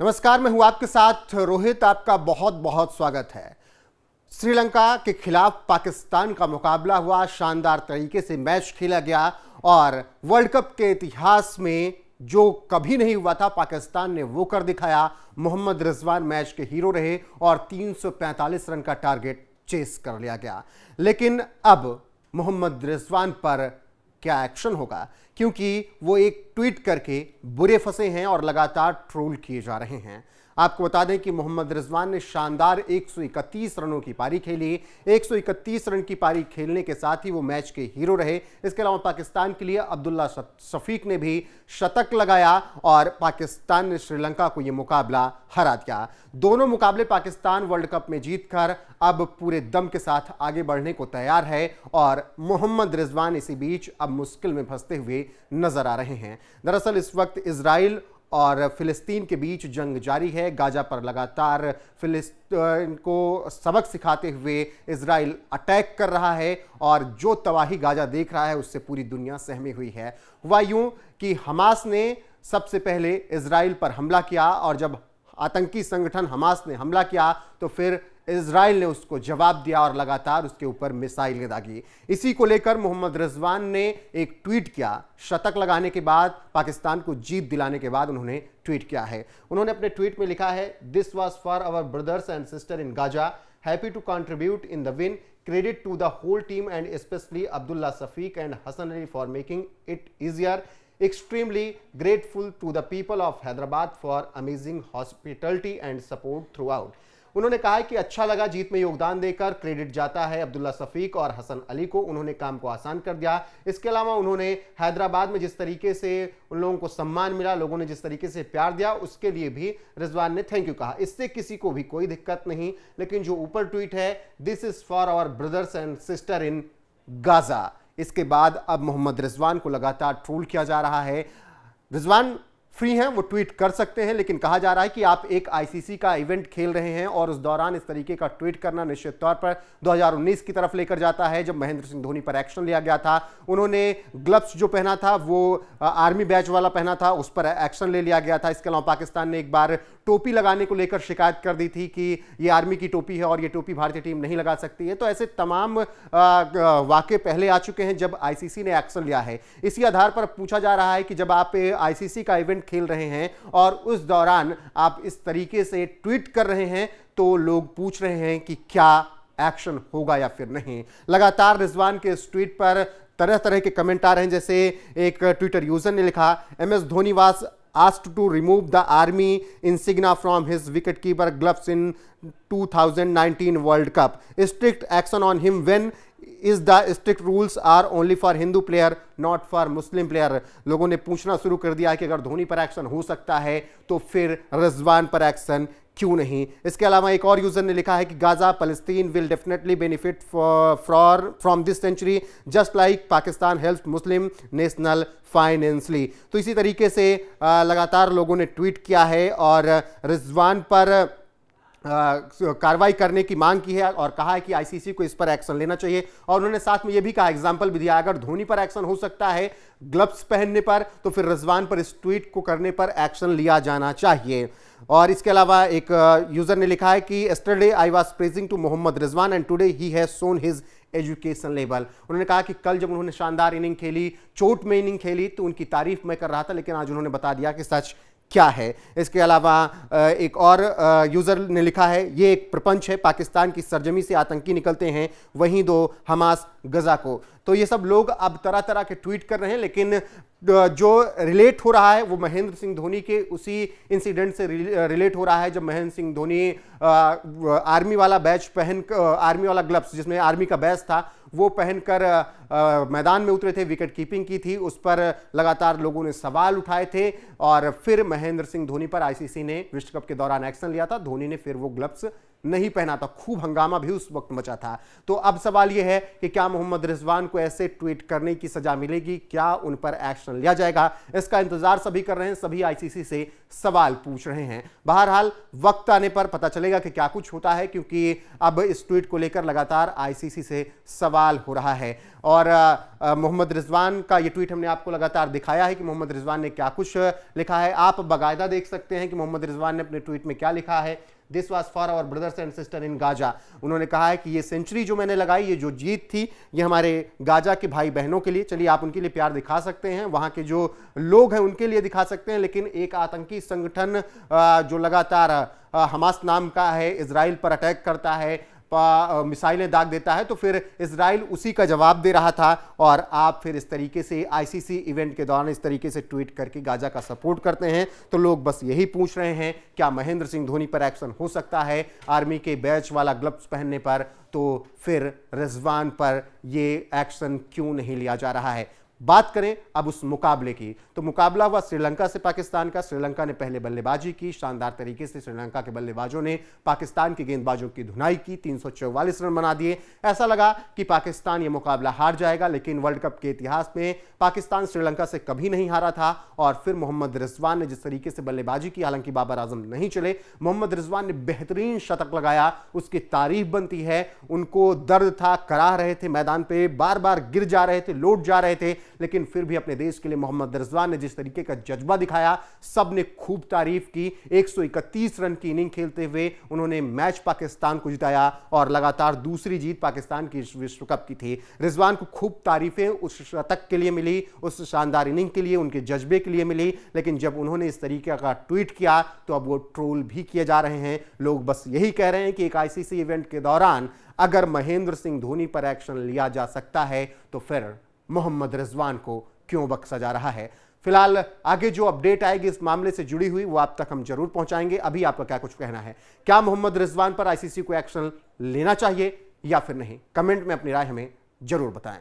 नमस्कार, मैं हूं आपके साथ रोहित। आपका बहुत बहुत स्वागत है। श्रीलंका के खिलाफ पाकिस्तान का मुकाबला हुआ, शानदार तरीके से मैच खेला गया और वर्ल्ड कप के इतिहास में जो कभी नहीं हुआ था पाकिस्तान ने वो कर दिखाया। मोहम्मद रिजवान मैच के हीरो रहे और 345 रन का टारगेट चेस कर लिया गया। लेकिन अब मोहम्मद रिजवान पर क्या एक्शन होगा, क्योंकि वो एक ट्वीट करके बुरे फंसे हैं और लगातार ट्रोल किए जा रहे हैं। आपको बता दें कि मोहम्मद रिजवान ने शानदार 131 रनों की पारी खेली। 131 रन की पारी खेलने के साथ ही वो मैच के हीरो रहे। इसके अलावा पाकिस्तान के लिए अब्दुल्ला शफीक ने भी शतक लगाया और पाकिस्तान ने श्रीलंका को यह मुकाबला हरा दिया। दोनों मुकाबले पाकिस्तान वर्ल्ड कप में जीतकर अब पूरे दम के साथ आगे बढ़ने को तैयार है और मोहम्मद रिजवान इसी बीच अब मुश्किल में फंसते हुए नजर आ रहे हैं। दरअसल इस वक्त इजराइल और फिलिस्तीन के बीच जंग जारी है। गाजा पर लगातार फिलिस्तीन को सबक सिखाते हुए इजराइल अटैक कर रहा है और जो तबाही गाजा देख रहा है उससे पूरी दुनिया सहमी हुई है। हुआ यूं कि हमास ने सबसे पहले इजराइल पर हमला किया और जब आतंकी संगठन हमास ने हमला किया तो फिर इजराइल ने उसको जवाब दिया और लगातार उसके ऊपर मिसाइलें दागी। इसी को लेकर मोहम्मद रिजवान ने एक ट्वीट किया। शतक लगाने के बाद, पाकिस्तान को जीत दिलाने के बाद उन्होंने ट्वीट किया है। उन्होंने अपने ट्वीट में लिखा है, this was for our brothers and sister in Gaza, happy to contribute in the win, credit to the whole team and specially Abdullah Shafique and Hasan Ali for making it easier, extremely grateful to the people of Hyderabad for amazing hospitality and support throughout। उन्होंने कहा कि अच्छा लगा, जीत में योगदान देकर credit जाता है अब्दुल्ला शफीक और हसन अली को, उन्होंने काम को आसान कर दिया। इसके अलावा उन्होंने हैदराबाद में जिस तरीके से उन लोगों को सम्मान मिला, लोगों ने जिस तरीके से प्यार दिया, उसके लिए भी रिजवान ने थैंक यू कहा। इससे किसी को भी कोई दिक्कत नहीं। लेकिन जो ऊपर ट्वीट है, this is for our brothers and sister in Gaza, इसके बाद अब मोहम्मद रिजवान को लगातार ट्रोल किया जा रहा है। रिजवान फ्री हैं, वो ट्वीट कर सकते हैं, लेकिन कहा जा रहा है कि आप एक आईसीसी का इवेंट खेल रहे हैं और उस दौरान इस तरीके का ट्वीट करना निश्चित तौर पर 2019 की तरफ लेकर जाता है, जब महेंद्र सिंह धोनी पर एक्शन लिया गया था। उन्होंने ग्लव्स जो पहना था वो आर्मी बैच वाला पहना था, उस पर एक्शन ले लिया गया था। इसके अलावा पाकिस्तान ने एक बार टोपी लगाने को लेकर शिकायत कर दी थी कि ये आर्मी की टोपी है और ये टोपी भारतीय टीम नहीं लगा सकती है। तो ऐसे तमाम वाक़े पहले आ चुके हैं जब आईसीसी ने एक्शन लिया है। इसी आधार पर पूछा जा रहा है कि जब आप आईसीसी का इवेंट खेल रहे हैं और उस दौरान आप इस तरीके से ट्वीट कर रहे हैं तो लोग पूछ रहे हैं कि क्या एक्शन होगा या फिर नहीं। लगातार रिजवान के इस ट्वीट पर तरह तरह के कमेंट आ रहे हैं। जैसे एक ट्विटर यूजर ने लिखा, MS Dhoni was asked to remove the army insignia from his wicketkeeper gloves in 2019 World Cup. Strict action on him when is the strict rules are only for Hindu player not for Muslim player। लोगों ने पूछना शुरू कर दिया कि अगर धोनी पर action हो सकता है तो फिर रिजवान पर एक्शन क्यों नहीं। इसके अलावा एक और यूजर ने लिखा है कि Gaza Palestine will definitely benefit from this century just like Pakistan help Muslim national financially. तो इसी तरीके से लगातार लोगों ने ट्वीट किया है और रिजवान पर कार्रवाई करने की मांग की है और कहा है कि आईसीसी को इस पर एक्शन लेना चाहिए। और उन्होंने साथ में यह भी कहा, एग्जांपल भी दिया, अगर धोनी पर एक्शन हो सकता है ग्लव्स पहनने पर तो फिर रिजवान पर इस ट्वीट को करने पर एक्शन लिया जाना चाहिए। और इसके अलावा एक यूजर ने लिखा है कि yesterday I was praising to Mohammad Rizwan and today he has shown his education level. उन्होंने कहा कि कल जब उन्होंने शानदार इनिंग खेली, चोट में इनिंग खेली, तो उनकी तारीफ मैं कर रहा था, लेकिन आज उन्होंने बता दिया कि सच क्या है। इसके अलावा एक और यूजर ने लिखा है, ये एक प्रपंच है, पाकिस्तान की सरजमी से आतंकी निकलते हैं, वहीं दो हमास गजा को। तो ये सब लोग अब तरह तरह के ट्वीट कर रहे हैं, लेकिन जो रिलेट हो रहा है वो महेंद्र सिंह धोनी के उसी इंसिडेंट से रिलेट हो रहा है जब महेंद्र सिंह धोनी आर्मी वाला बैच पहन, आर्मी वाला ग्लव्स जिसमें आर्मी का बैच था वो पहनकर मैदान में उतरे थे, विकेट कीपिंग की थी, उस पर लगातार लोगों ने सवाल उठाए थे और फिर महेंद्र सिंह धोनी पर आईसीसी ने विश्व कप के दौरान एक्शन लिया था। धोनी ने फिर वो ग्लव्स नहीं पहना था। खूब हंगामा भी उस वक्त मचा था। तो अब सवाल यह है कि क्या मोहम्मद रिजवान को ऐसे ट्वीट करने की सजा मिलेगी, क्या उन पर एक्शन लिया जाएगा, इसका इंतजार सभी कर रहे हैं, सभी आईसीसी से सवाल पूछ रहे हैं। बहरहाल वक्त आने पर पता चलेगा कि क्या कुछ होता है, क्योंकि अब इस ट्वीट को लेकर लगातार आईसीसी से सवाल हो रहा है। और मोहम्मद रिजवान का ये ट्वीट हमने आपको लगातार दिखाया है कि मोहम्मद रिजवान ने क्या कुछ लिखा है। आप बाकायदा देख सकते हैं कि मोहम्मद रिजवान ने अपने ट्वीट में क्या लिखा है। This was for our brothers and sister in Gaza. उन्होंने कहा है कि ये सेंचुरी जो मैंने लगाई, ये जो जीत थी, ये हमारे गाजा के भाई बहनों के लिए। चलिए आप उनके लिए प्यार दिखा सकते हैं, वहां के जो लोग हैं उनके लिए दिखा सकते हैं, लेकिन एक आतंकी संगठन जो लगातार हमास नाम का है, इजराइल पर अटैक करता है, मिसाइलें दाग देता है, तो फिर इजराइल उसी का जवाब दे रहा था। और आप फिर इस तरीके से आईसीसी इवेंट के दौरान इस तरीके से ट्वीट करके गाजा का सपोर्ट करते हैं। तो लोग बस यही पूछ रहे हैं, क्या महेंद्र सिंह धोनी पर एक्शन हो सकता है आर्मी के बैच वाला ग्लव्स पहनने पर? तो फिर रिजवान पर ये एक्शन क्यों नहीं लिया जा रहा है? बात करें अब उस मुकाबले की, तो मुकाबला हुआ श्रीलंका से पाकिस्तान का। श्रीलंका ने पहले बल्लेबाजी की, शानदार तरीके से श्रीलंका के बल्लेबाजों ने पाकिस्तान के गेंदबाजों की धुनाई की, 344 रन बना दिए। ऐसा लगा कि पाकिस्तान ये मुकाबला हार जाएगा, लेकिन वर्ल्ड कप के इतिहास में पाकिस्तान श्रीलंका से कभी नहीं हारा था। और फिर मोहम्मद रिजवान ने जिस तरीके से बल्लेबाजी की, हालांकि बाबर आजम नहीं चले, मोहम्मद रिजवान ने बेहतरीन शतक लगाया, उसकी तारीफ बनती है। उनको दर्द था, कराह रहे थे मैदान पे, बार बार गिर जा रहे थे, लौट जा रहे थे, लेकिन फिर भी अपने देश के लिए मोहम्मद रिजवान ने जिस तरीके का जज्बा दिखाया, सबने खूब तारीफ की। 131 रन की इनिंग खेलते हुए उन्होंने मैच पाकिस्तान को जिताया और लगातार दूसरी जीत पाकिस्तान की विश्व कप की थी। रिजवान को खूब तारीफें उस शतक के लिए मिली, उस शानदार इनिंग के लिए, उनके जज्बे के लिए मिली, लेकिन जब उन्होंने इस तरीके का ट्वीट किया तो अब वो ट्रोल भी किए जा रहे हैं। लोग बस यही कह रहे हैं कि एक आईसीसी इवेंट के दौरान अगर महेंद्र सिंह धोनी पर एक्शन लिया जा सकता है तो फिर मोहम्मद रिजवान को क्यों बख्शा जा रहा है। फिलहाल आगे जो अपडेट आएगी इस मामले से जुड़ी हुई, वो आप तक हम जरूर पहुंचाएंगे। अभी आपका क्या कुछ कहना है? क्या मोहम्मद रिजवान पर आईसीसी को एक्शन लेना चाहिए या फिर नहीं? कमेंट में अपनी राय हमें जरूर बताएं।